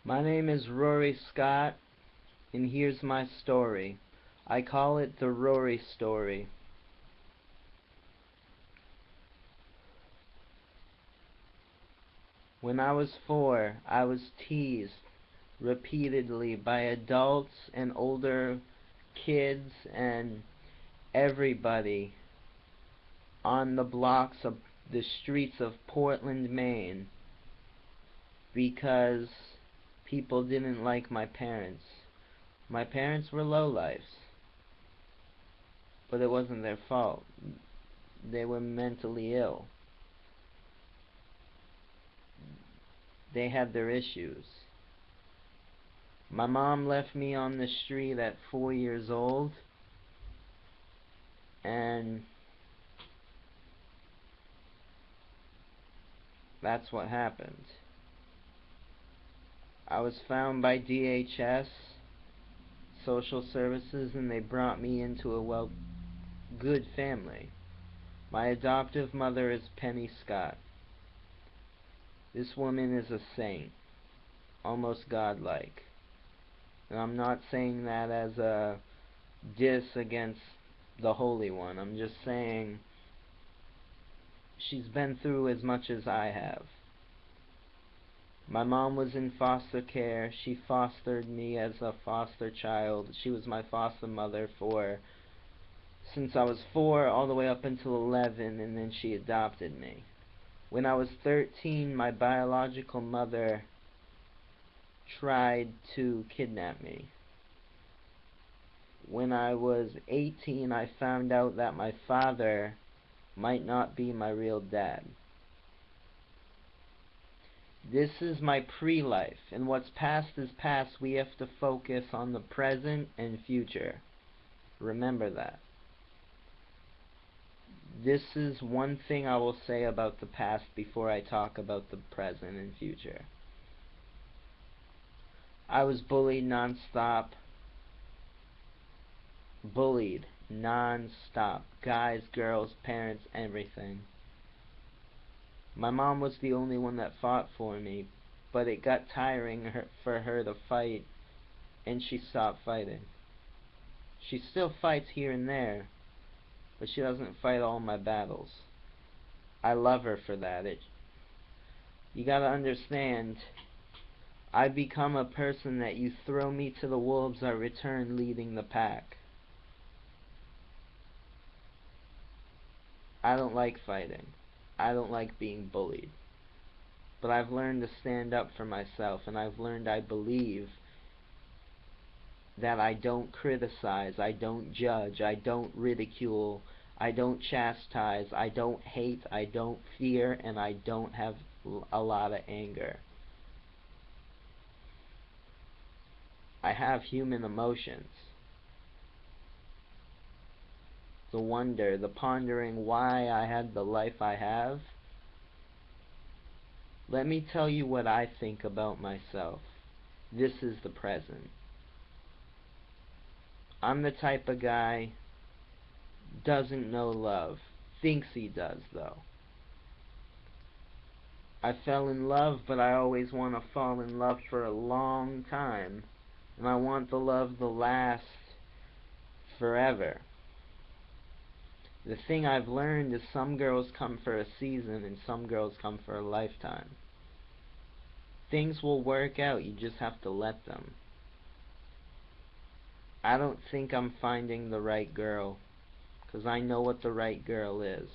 My name is Rory Scott, and here's my story. I call it the Rory story. When I was 4, I was teased repeatedly by adults and older kids and everybody on the blocks of the streets of Portland, Maine, because people didn't like my parents. My parents were lowlifes, but it wasn't their fault. They were mentally ill. They had their issues. My mom left me on the street at 4 years old, and that's what happened. I was found by DHS, social services, and they brought me into a good family. My adoptive mother is Penny Scott. This woman is a saint, almost godlike. And I'm not saying that as a diss against the Holy One. I'm just saying she's been through as much as I have. My mom was in foster care. She fostered me as a foster child. She was my foster mother since I was 4 all the way up until 11, and then she adopted me. When I was 13, my biological mother tried to kidnap me. When I was 18, I found out that my father might not be my real dad. This is my pre-life, and what's past is past. We have to focus on the present and future. Remember that. This is one thing I will say about the past before I talk about the present and future. I was bullied non-stop. Bullied non-stop. Guys, girls, parents, everything. My mom was the only one that fought for me, but it got tiring for her to fight, and she stopped fighting. She still fights here and there, but she doesn't fight all my battles. I love her for that. You gotta understand, I become a person that you throw me to the wolves, I return leading the pack. I don't like fighting. I don't like being bullied. But I've learned to stand up for myself, and I've learned I believe that I don't criticize, I don't judge, I don't ridicule, I don't chastise, I don't hate, I don't fear, and I don't have a lot of anger. I have human emotions. The wonder, the pondering why I had the life I have. Let me tell you what I think about myself. This is the present. I'm the type of guy doesn't know love. Thinks he does, though. I fell in love, but I always want to fall in love for a long time. And I want the love to last forever. The thing I've learned is some girls come for a season and some girls come for a lifetime. Things will work out, you just have to let them. I don't think I'm finding the right girl, 'cause I know what the right girl is.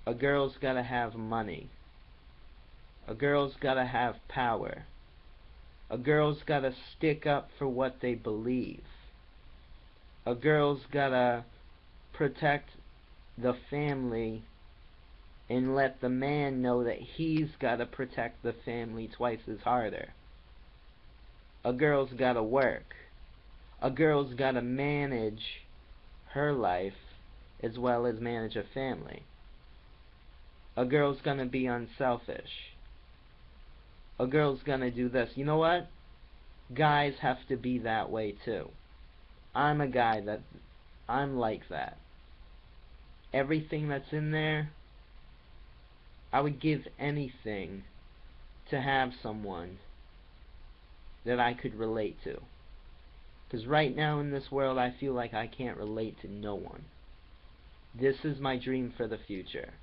A girl's gotta have money. A girl's gotta have power. A girl's gotta stick up for what they believe. A girl's gotta protect the family and let the man know that he's gotta protect the family twice as harder. A girl's gotta work. A girl's gotta manage her life as well as manage a family. A girl's gonna be unselfish. A girl's gonna do this. You know what? Guys have to be that way too. I'm a guy I'm like that. Everything that's in there, I would give anything to have someone that I could relate to. Because right now in this world, I feel like I can't relate to no one. This is my dream for the future.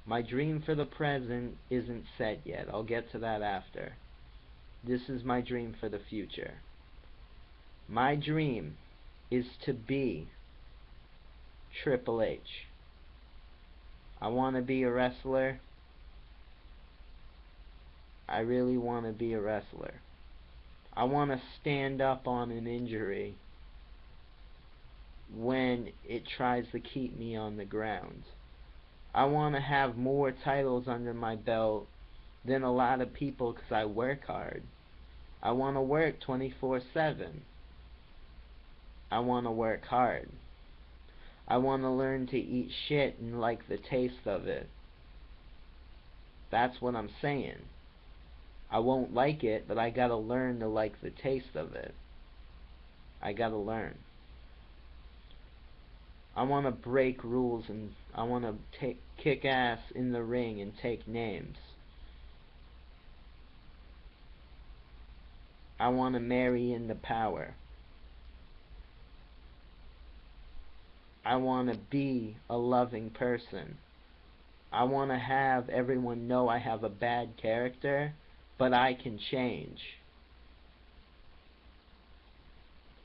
My dream for the present isn't set yet. I'll get to that after. This is my dream for the future. My dream is to be Triple H. I want to be a wrestler. I really want to be a wrestler. I want to stand up on an injury when it tries to keep me on the ground. I want to have more titles under my belt than a lot of people because I work hard. I want to work 24/7. I want to work hard. I want to learn to eat shit and like the taste of it. That's what I'm saying. I won't like it, but I gotta learn to like the taste of it. I gotta learn. I want to break rules and I want to kick ass in the ring and take names. I want to marry into power. I want to be a loving person. I want to have everyone know I have a bad character, but I can change.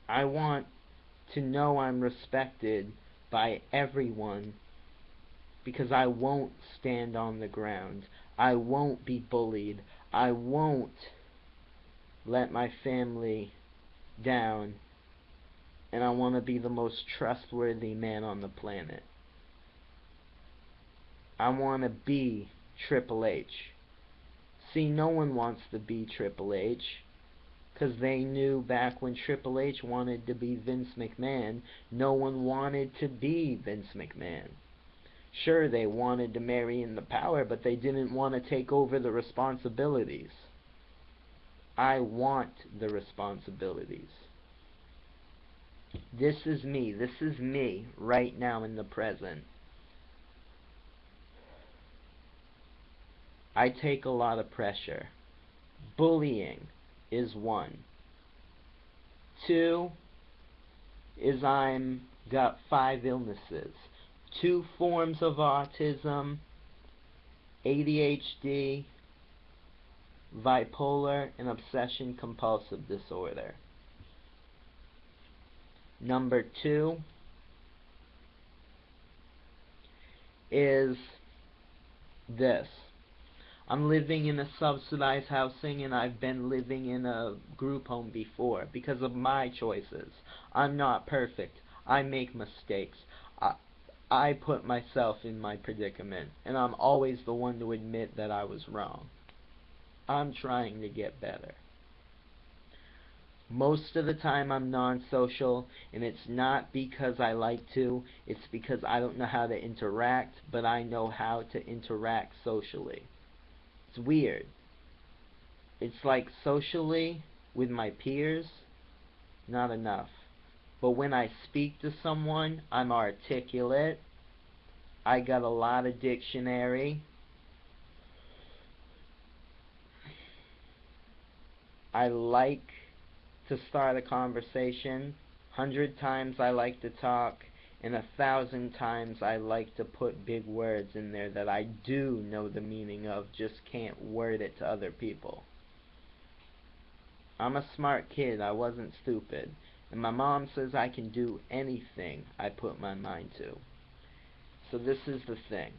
I want to know I'm respected by everyone because I won't stand on the ground. I won't be bullied. I won't let my family down. And I want to be the most trustworthy man on the planet. I want to be Triple H. See, no one wants to be Triple H because they knew back when Triple H wanted to be Vince McMahon, no one wanted to be Vince McMahon. Sure, they wanted to marry in the power, but they didn't want to take over the responsibilities. I want the responsibilities. This is me. This is me right now in the present. I take a lot of pressure. Bullying is one. Two is I'm got 5 illnesses. 2 forms of autism, ADHD, bipolar, and obsession compulsive disorder. Number 2 is this. I'm living in a subsidized housing and I've been living in a group home before because of my choices. I'm not perfect. I make mistakes. I put myself in my predicament and I'm always the one to admit that I was wrong. I'm trying to get better. Most of the time I'm non-social, and it's not because I like to, it's because I don't know how to interact, but I know how to interact socially. It's weird. It's like socially, with my peers, not enough. But when I speak to someone, I'm articulate. I got a lot of dictionary. I like to start a conversation. 100 times I like to talk, and 1,000 times I like to put big words in there that I do know the meaning of, just can't word it to other people. I'm a smart kid. I wasn't stupid. And my mom says I can do anything I put my mind to. So this is the thing.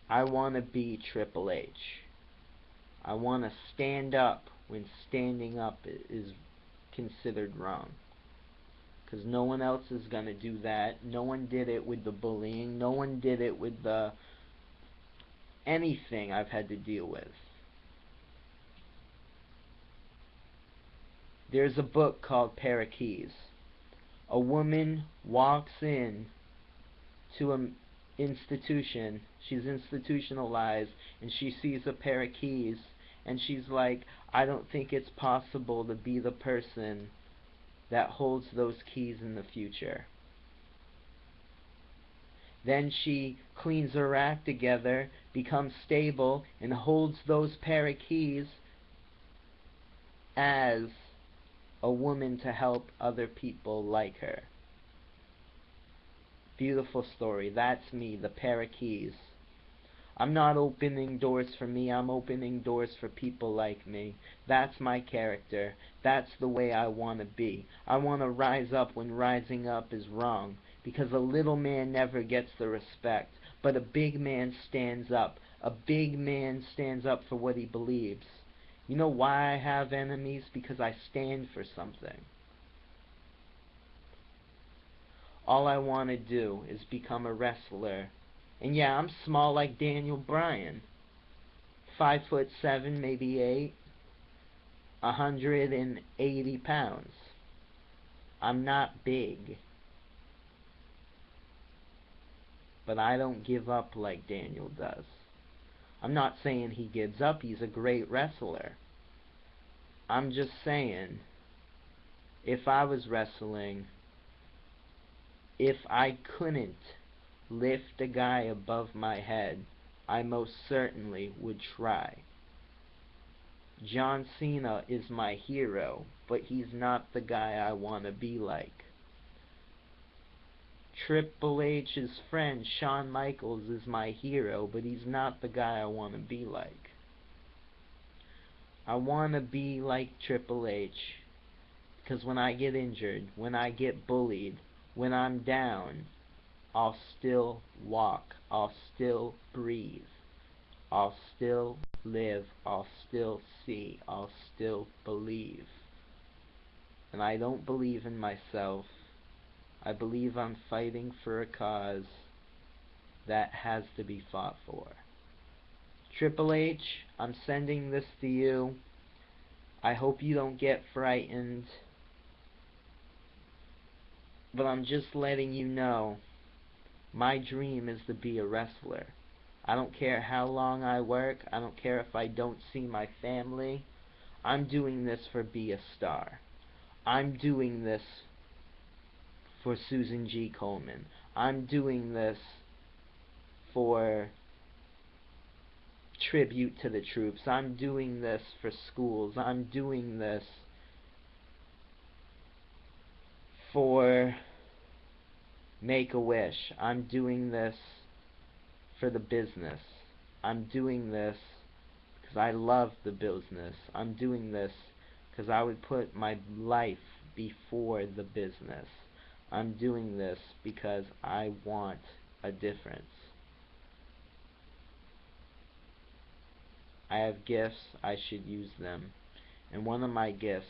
I want to be Triple H. I want to stand up when standing up is considered wrong. Because no one else is going to do that. No one did it with the bullying. No one did it with the anything I've had to deal with. There's a book called Pair of Keys. A woman walks in to an institution. She's institutionalized, and she sees a pair of keys, and she's like, I don't think it's possible to be the person that holds those keys in the future. Then she cleans her act together, becomes stable, and holds those pair of keys as a woman to help other people like her. Beautiful story. That's me, the pair of keys. I'm not opening doors for me, I'm opening doors for people like me. That's my character. That's the way I want to be. I want to rise up when rising up is wrong, because a little man never gets the respect, but a big man stands up. A big man stands up for what he believes. You know why I have enemies? Because I stand for something. All I want to do is become a wrestler. And yeah, I'm small like Daniel Bryan. 5'7", maybe 8. 180 pounds. I'm not big. But I don't give up like Daniel does. I'm not saying he gives up. He's a great wrestler. I'm just saying, if I was wrestling, if I couldn't lift a guy above my head, I most certainly would try. John Cena is my hero, but he's not the guy I want to be like. Triple H's friend, Shawn Michaels, is my hero, but he's not the guy I want to be like. I want to be like Triple H, because when I get injured, when I get bullied, when I'm down, I'll still walk, I'll still breathe, I'll still live, I'll still see, I'll still believe. And I don't believe in myself. I believe I'm fighting for a cause that has to be fought for. Triple H, I'm sending this to you. I hope you don't get frightened, but I'm just letting you know, my dream is to be a wrestler. I don't care how long I work, I don't care if I don't see my family. I'm doing this for Be a Star. I'm doing this for Susan G. Komen. I'm doing this for tribute to the troops. I'm doing this for schools. I'm doing this for Make-A-Wish. I'm doing this for the business. I'm doing this because I love the business. I'm doing this because I would put my life before the business. I'm doing this because I want a difference. I have gifts, I should use them. And one of my gifts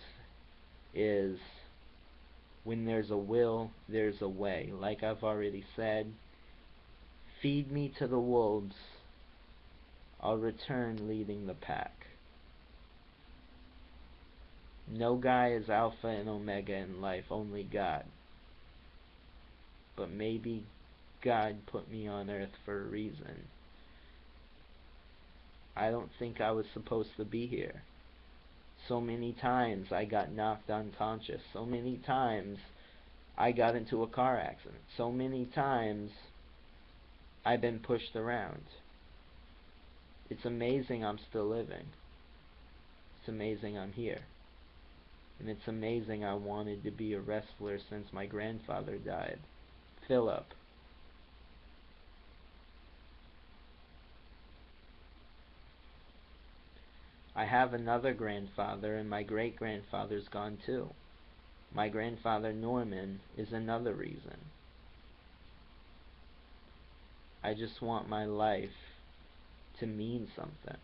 is, when there's a will, there's a way. Like I've already said, feed me to the wolves, I'll return leading the pack. No guy is alpha and omega in life, only God. But maybe God put me on earth for a reason. I don't think I was supposed to be here. So many times I got knocked unconscious. So many times I got into a car accident. So many times I've been pushed around. It's amazing I'm still living. It's amazing I'm here. And it's amazing I wanted to be a wrestler since my grandfather died. Philip. I have another grandfather, and my great-grandfather's gone too. My grandfather Norman is another reason. I just want my life to mean something.